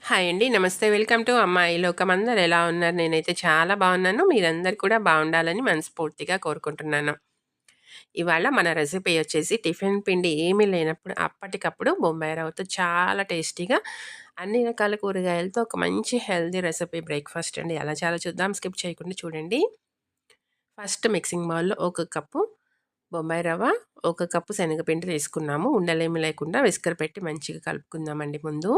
Hi అండి. నమస్తే. Welcome to అమ్మాయి లోకం. అందరూ ఎలా ఉన్నారు? నేనైతే చాలా బాగున్నాను. మీరందరూ కూడా బాగుండాలని మనస్ఫూర్తిగా కోరుకుంటున్నాను. ఇవాళ మన రెసిపీ వచ్చేసి టిఫిన్ పిండి ఏమీ లేనప్పుడు అప్పటికప్పుడు బొంబాయి రవ్వతో చాలా టేస్టీగా అన్ని రకాల కూరగాయలతో ఒక మంచి హెల్తీ రెసిపీ బ్రేక్‌ఫాస్ట్ అండి. ఎలా చేయాలో చూద్దాం. స్కిప్ చేయకుండా చూడండి. ఫస్ట్ మిక్సింగ్ బౌల్‌లో ఒక కప్పు బొంబాయి రవ్వ, ఒక కప్పు శనగపిండి తీసుకున్నాము. ఉండలేమి లేకుండా విస్కర్ పెట్టి మంచిగా కలుపుకుందామండి ముందు.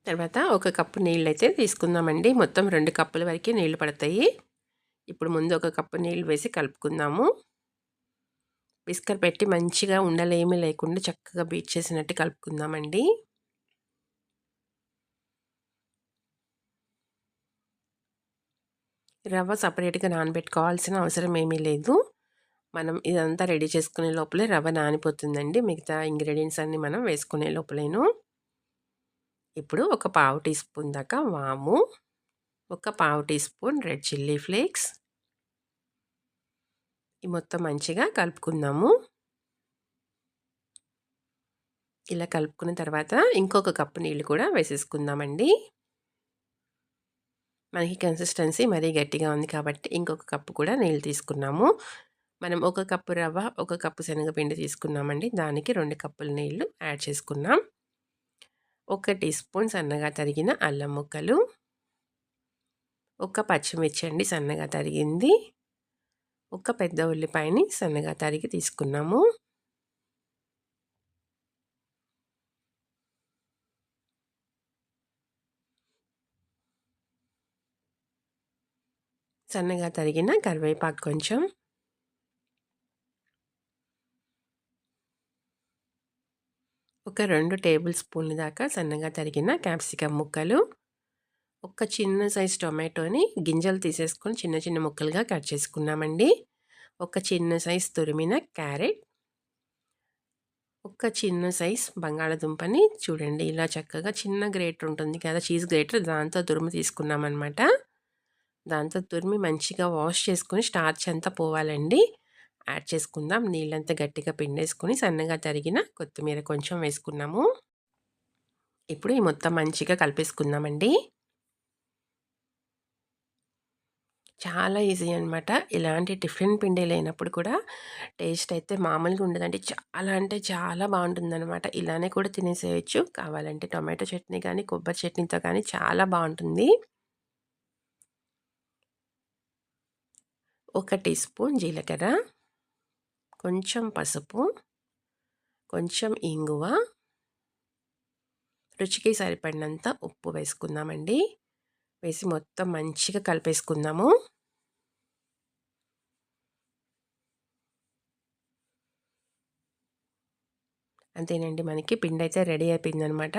తర్వాత ఒక కప్పు నీళ్ళైతే తీసుకుందామండి. మొత్తం 2 కప్పుల వరకే నీళ్లు పడతాయి. ఇప్పుడు ముందు ఒక కప్పు నీళ్ళు వేసి కలుపుకుందాము. విస్కర్ పెట్టి మంచిగా ఉండలేమీ లేకుండా చక్కగా బీట్ చేసినట్టు కలుపుకుందామండి. రవ్వ సెపరేట్‌గా నానబెట్టుకోవాల్సిన అవసరం ఏమీ లేదు. మనం ఇదంతా రెడీ చేసుకునే లోపలే రవ్వ నానిపోతుందండి. మిగతా ఇంగ్రీడియెంట్స్ అన్నీ మనం వేసుకునే లోపలేను. ఇప్పుడు ఒక పావు టీ స్పూన్ దాకా వాము, ఒక పావు teaspoon red chilli flakes, ఈ మొత్తం మంచిగా కలుపుకుందాము. ఇలా కలుపుకున్న తర్వాత ఇంకొక కప్పు నీళ్ళు కూడా వేసేసుకుందామండి. మనకి కన్సిస్టెన్సీ మరీ గట్టిగా ఉంది కాబట్టి ఇంకొక కప్పు కూడా నీళ్ళు తీసుకున్నాము. మనం ఒక కప్పు రవ్వ, ఒక కప్పు శనగపిండి తీసుకున్నామండి. దానికి 2 కప్పుల నీళ్ళు యాడ్ చేసుకున్నాం. ఒక టీ స్పూన్ సన్నగా తరిగిన అల్లం ముక్కలు, ఒక పచ్చిమిర్చి అండి సన్నగా తరిగింది, ఒక పెద్ద ఉల్లిపాయని సన్నగా తరిగి తీసుకున్నాము. సన్నగా తరిగిన కరివేపాకు కొంచెం, ఒక 2 టేబుల్ స్పూన్ల దాకా సన్నగా తరిగిన క్యాప్సికమ్ ముక్కలు, ఒక చిన్న సైజ్ టొమాటోని గింజలు తీసేసుకొని చిన్న చిన్న ముక్కలుగా కట్ చేసుకున్నామండి. ఒక చిన్న సైజ్ తురిమిన క్యారెట్, ఒక చిన్న సైజ్ బంగాళదుంపని చూడండి ఇలా చక్కగా చిన్న గ్రేటర్ ఉంటుంది కదా, చీజ్ గ్రేటర్, దాంతో తురిమి తీసుకున్నామన్నమాట. దాంతో తురిమి మంచిగా వాష్ చేసుకొని స్టార్చ్ అంతా పోవాలండి. యాడ్ చేసుకుందాం. నీళ్ళంతా గట్టిగా పిండేసుకొని సన్నగా తరిగిన కొత్తిమీర కొంచెం వేసుకున్నాము. ఇప్పుడు ఈ మొత్తం మంచిగా కలిపేసుకుందామండి. చాలా ఈజీ అనమాట. ఇలాంటి టిఫిన్ పిండి లేనప్పుడు కూడా టేస్ట్ అయితే మామూలుగా ఉండదండి. చాలా అంటే చాలా బాగుంటుందనమాట. ఇలానే కూడా తినేసేయొచ్చు. కావాలంటే టొమాటో చట్నీ కానీ, కొబ్బరి చట్నీతో కానీ చాలా బాగుంటుంది. ఒక టీ స్పూన్ జీలకర్ర, కొంచెం పసుపు, కొంచెం ఇంగువ, రుచికి సరిపడినంత ఉప్పు వేసుకుందామండి. వేసి మొత్తం మంచిగా కలిపేసుకుందాము. అంతేనండి, మనకి పిండి అయితే రెడీ అయిపోయిందనమాట.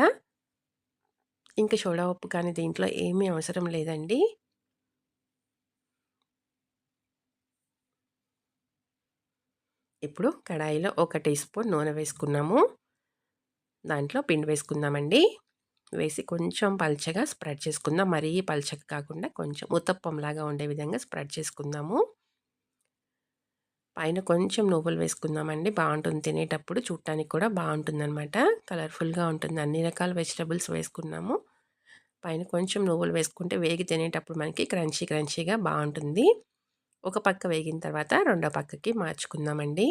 ఇంకా సోడా ఉప్పు కానీ దీంట్లో ఏమీ అవసరం లేదండి. ఇప్పుడు కడాయిలో ఒక టీ స్పూన్ నూనె వేసుకున్నాము. దాంట్లో పిండి వేసుకుందామండి. వేసి కొంచెం పల్చగా స్ప్రెడ్ చేసుకుందాం. మరీ పల్చగా కాకుండా కొంచెం ఉత్తప్పంలాగా ఉండే విధంగా స్ప్రెడ్ చేసుకుందాము. పైన కొంచెం నువ్వులు వేసుకుందామండి. బాగుంటుంది తినేటప్పుడు, చూడటానికి కూడా బాగుంటుందనమాట. కలర్ఫుల్గా ఉంటుంది. అన్ని రకాల వెజిటబుల్స్ వేసుకున్నాము. పైన కొంచెం నువ్వులు వేసుకుంటే వేగి తినేటప్పుడు మనకి క్రంచీ క్రంచీగా బాగుంటుంది. ఒక పక్క వేగిన తర్వాత రెండో పక్కకి మార్చుకుందామండి.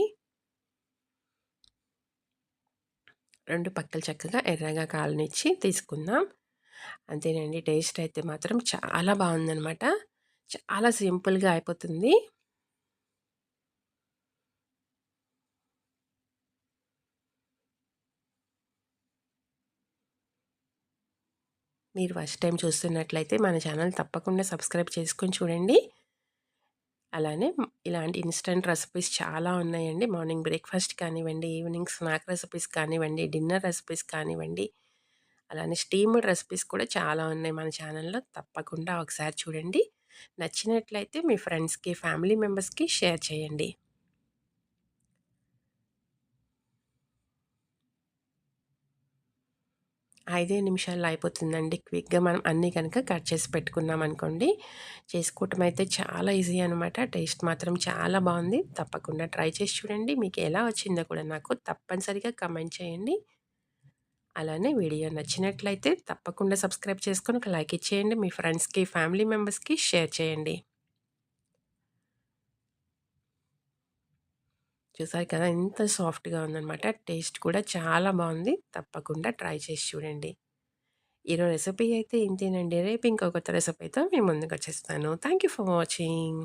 2 పక్కలు చక్కగా ఎర్రగా కాలనిచ్చి తీసుకుందాం. అంతేనండి, టేస్ట్ అయితే మాత్రం చాలా బాగుందనమాట. చాలా సింపుల్‌గా అయిపోతుంది. మీరు ఫస్ట్ టైం చూస్తున్నట్లయితే మన ఛానల్ తప్పకుండా సబ్స్క్రైబ్ చేసుకొని చూడండి. అలానే ఇలాంటి ఇన్‌స్టంట్ రెసిపీస్ చాలా ఉన్నాయండి. మార్నింగ్ బ్రేక్‌ఫాస్ట్ కానివ్వండి, ఈవినింగ్ స్నాక్ రెసిపీస్ కానివ్వండి, డిన్నర్ రెసిపీస్ కానివ్వండి, అలానే స్టీమ్డ్ రెసిపీస్ కూడా చాలా ఉన్నాయి మన ఛానల్‌లో. తప్పకుండా ఒకసారి చూడండి. నచ్చినట్లయితే మీ ఫ్రెండ్స్‌కి, ఫ్యామిలీ మెంబర్స్‌కి షేర్ చేయండి. 5 నిమిషాల్లో అయిపోతుందండి. క్విక్‌గా మనం అన్నీ కనుక కట్ చేసి పెట్టుకున్నామనుకోండి. చేసుకోవటం అయితే చాలా ఈజీ అనమాట. టేస్ట్ మాత్రం చాలా బావుంది. తప్పకుండా ట్రై చేసి చూడండి. మీకు ఎలా వచ్చిందో కూడా నాకు తప్పనిసరిగా కమెంట్ చేయండి. అలానే వీడియో నచ్చినట్లయితే తప్పకుండా సబ్స్క్రైబ్ చేసుకొని ఒక లైక్ ఇచ్చేయండి. మీ ఫ్రెండ్స్‌కి, ఫ్యామిలీ మెంబర్స్‌కి షేర్ చేయండి. చూసారు కదా! ఎంత సాఫ్ట్‌గా ఉందనమాట. టేస్ట్ కూడా చాలా బావుంది. తప్పకుండా ట్రై చేసి చూడండి. ఈరోజు రెసిపీ అయితే ఇంతేనండి. రేపు ఇంకో కొత్త రెసిపీతో మీ ముందుకొచ్చేస్తాను. Thank you for watching.